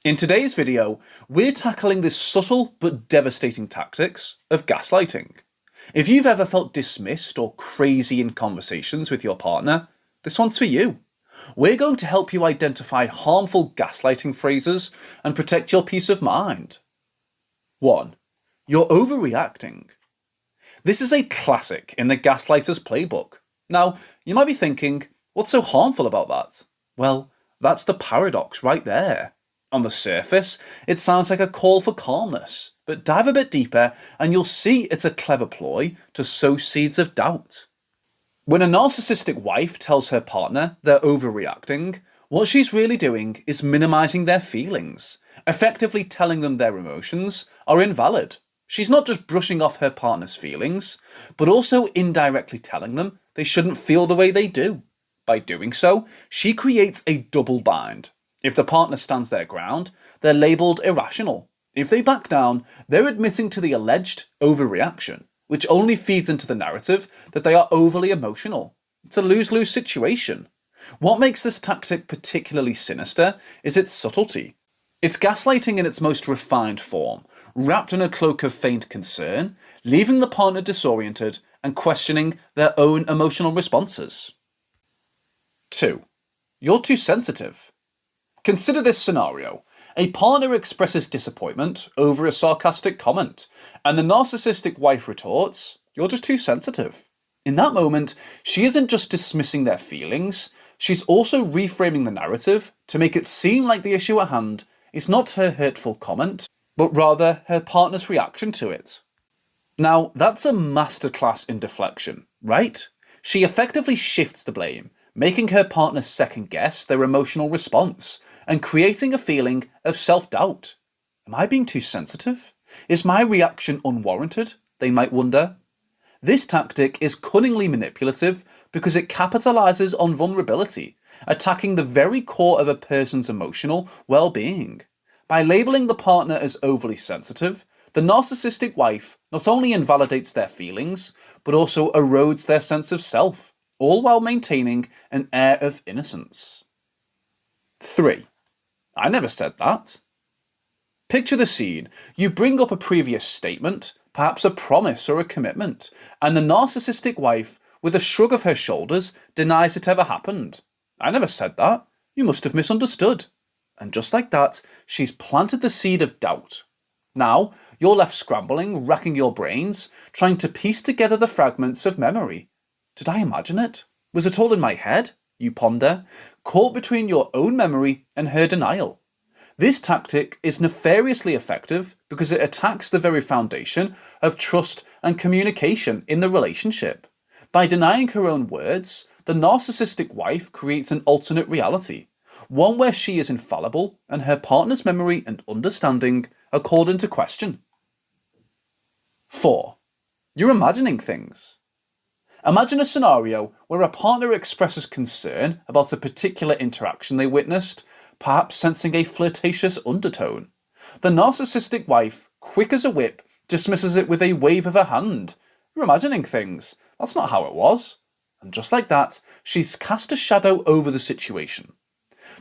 In today's video, we're tackling the subtle but devastating tactics of gaslighting. If you've ever felt dismissed or crazy in conversations with your partner, this one's for you. We're going to help you identify harmful gaslighting phrases and protect your peace of mind. 1. You're overreacting. This is a classic in the gaslighter's playbook. Now, you might be thinking, what's so harmful about that? Well, that's the paradox right there. On the surface, it sounds like a call for calmness, but dive a bit deeper and you'll see it's a clever ploy to sow seeds of doubt. When a narcissistic wife tells her partner they're overreacting, what she's really doing is minimizing their feelings, effectively telling them their emotions are invalid. She's not just brushing off her partner's feelings, but also indirectly telling them they shouldn't feel the way they do. By doing so, she creates a double bind. If the partner stands their ground, they're labelled irrational. If they back down, they're admitting to the alleged overreaction, which only feeds into the narrative that they are overly emotional. It's a lose-lose situation. What makes this tactic particularly sinister is its subtlety. It's gaslighting in its most refined form, wrapped in a cloak of feigned concern, leaving the partner disoriented and questioning their own emotional responses. 2. You're too sensitive. Consider this scenario. A partner expresses disappointment over a sarcastic comment, and the narcissistic wife retorts, "You're just too sensitive." In that moment, she isn't just dismissing their feelings, she's also reframing the narrative to make it seem like the issue at hand is not her hurtful comment, but rather her partner's reaction to it. Now, that's a masterclass in deflection, right? She effectively shifts the blame, making her partner second-guess their emotional response and creating a feeling of self-doubt. Am I being too sensitive? Is my reaction unwarranted? They might wonder. This tactic is cunningly manipulative because it capitalizes on vulnerability, attacking the very core of a person's emotional well-being. By labeling the partner as overly sensitive, the narcissistic wife not only invalidates their feelings, but also erodes their sense of self, all while maintaining an air of innocence. 3. I never said that. Picture the scene. You bring up a previous statement, perhaps a promise or a commitment, and the narcissistic wife, with a shrug of her shoulders, denies it ever happened. I never said that. You must have misunderstood. And just like that, she's planted the seed of doubt. Now, you're left scrambling, racking your brains, trying to piece together the fragments of memory. Did I imagine it? Was it all in my head? You ponder, caught between your own memory and her denial. This tactic is nefariously effective because it attacks the very foundation of trust and communication in the relationship. By denying her own words, the narcissistic wife creates an alternate reality, one where she is infallible and her partner's memory and understanding are called into question. 4. You're imagining things. Imagine a scenario where a partner expresses concern about a particular interaction they witnessed, perhaps sensing a flirtatious undertone. The narcissistic wife, quick as a whip, dismisses it with a wave of her hand. You're imagining things. That's not how it was. And just like that, she's cast a shadow over the situation.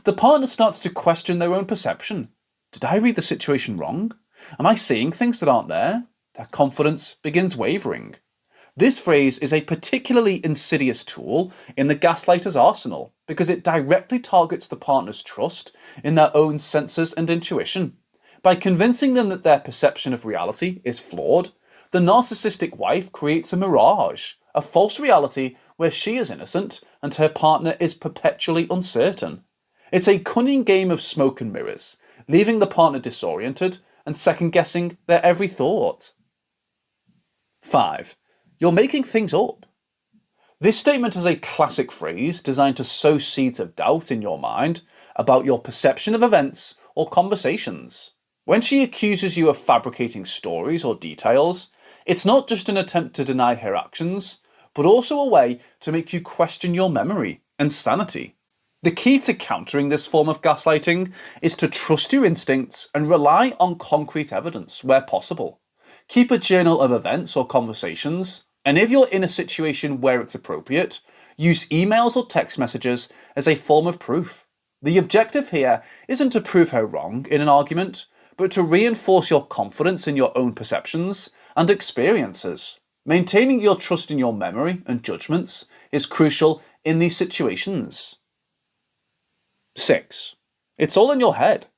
The partner starts to question their own perception. Did I read the situation wrong? Am I seeing things that aren't there? Their confidence begins wavering. This phrase is a particularly insidious tool in the gaslighter's arsenal because it directly targets the partner's trust in their own senses and intuition. By convincing them that their perception of reality is flawed, the narcissistic wife creates a mirage, a false reality where she is innocent and her partner is perpetually uncertain. It's a cunning game of smoke and mirrors, leaving the partner disoriented and second-guessing their every thought. 5. You're making things up. This statement is a classic phrase designed to sow seeds of doubt in your mind about your perception of events or conversations. When she accuses you of fabricating stories or details, it's not just an attempt to deny her actions, but also a way to make you question your memory and sanity. The key to countering this form of gaslighting is to trust your instincts and rely on concrete evidence where possible. Keep a journal of events or conversations, and if you're in a situation where it's appropriate, use emails or text messages as a form of proof. The objective here isn't to prove her wrong in an argument, but to reinforce your confidence in your own perceptions and experiences. Maintaining your trust in your memory and judgments is crucial in these situations. 6. It's all in your head.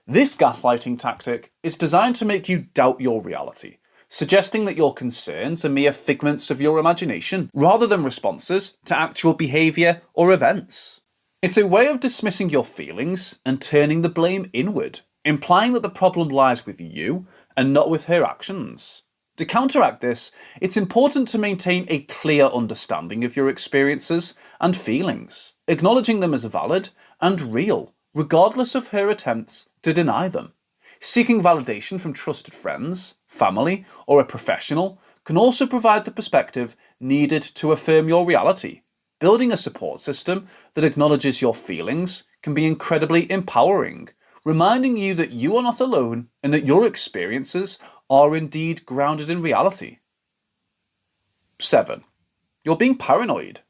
This gaslighting tactic is designed to make you doubt your reality, suggesting that your concerns are mere figments of your imagination rather than responses to actual behaviour or events. It's a way of dismissing your feelings and turning the blame inward, implying that the problem lies with you and not with her actions. To counteract this, it's important to maintain a clear understanding of your experiences and feelings, acknowledging them as valid and real, regardless of her attempts to deny them. Seeking validation from trusted friends, family, or a professional can also provide the perspective needed to affirm your reality. Building a support system that acknowledges your feelings can be incredibly empowering, reminding you that you are not alone and that your experiences are indeed grounded in reality. 7. You're being paranoid.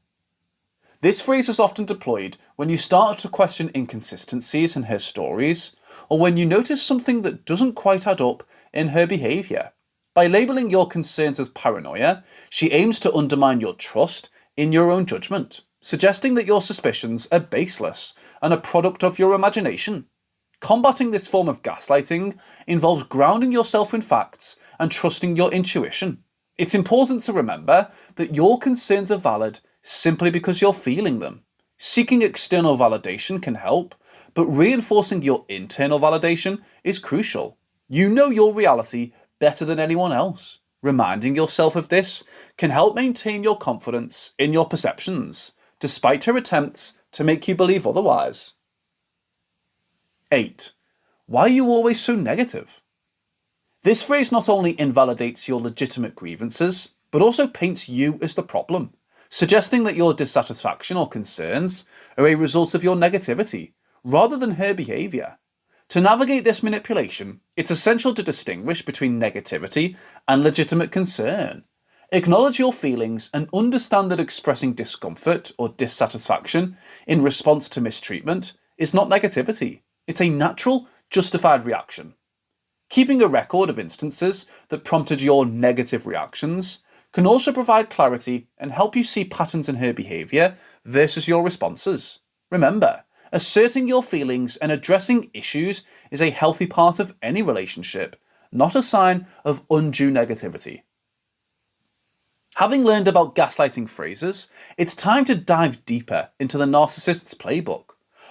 This phrase is often deployed when you start to question inconsistencies in her stories, or when you notice something that doesn't quite add up in her behaviour. By labelling your concerns as paranoia, she aims to undermine your trust in your own judgment, suggesting that your suspicions are baseless and a product of your imagination. Combating this form of gaslighting involves grounding yourself in facts and trusting your intuition. It's important to remember that your concerns are valid simply because you're feeling them. Seeking external validation can help, but reinforcing your internal validation is crucial. You know your reality better than anyone else. Reminding yourself of this can help maintain your confidence in your perceptions, despite her attempts to make you believe otherwise. 8. Why are you always so negative? This phrase not only invalidates your legitimate grievances, but also paints you as the problem, suggesting that your dissatisfaction or concerns are a result of your negativity, rather than her behaviour. To navigate this manipulation, it's essential to distinguish between negativity and legitimate concern. Acknowledge your feelings and understand that expressing discomfort or dissatisfaction in response to mistreatment is not negativity. It's a natural, justified reaction. Keeping a record of instances that prompted your negative reactions can also provide clarity and help you see patterns in her behaviour versus your responses. Remember, asserting your feelings and addressing issues is a healthy part of any relationship, not a sign of undue negativity. Having learned about gaslighting phrases, it's time to dive deeper into the narcissist's playbook.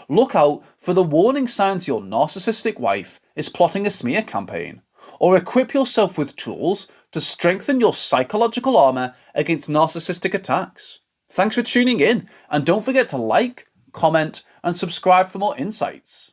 Look out for the warning signs your narcissistic wife is plotting a smear campaign, or equip yourself with tools to strengthen your psychological armour against narcissistic attacks. Thanks for tuning in, and don't forget to like, comment, and subscribe for more insights.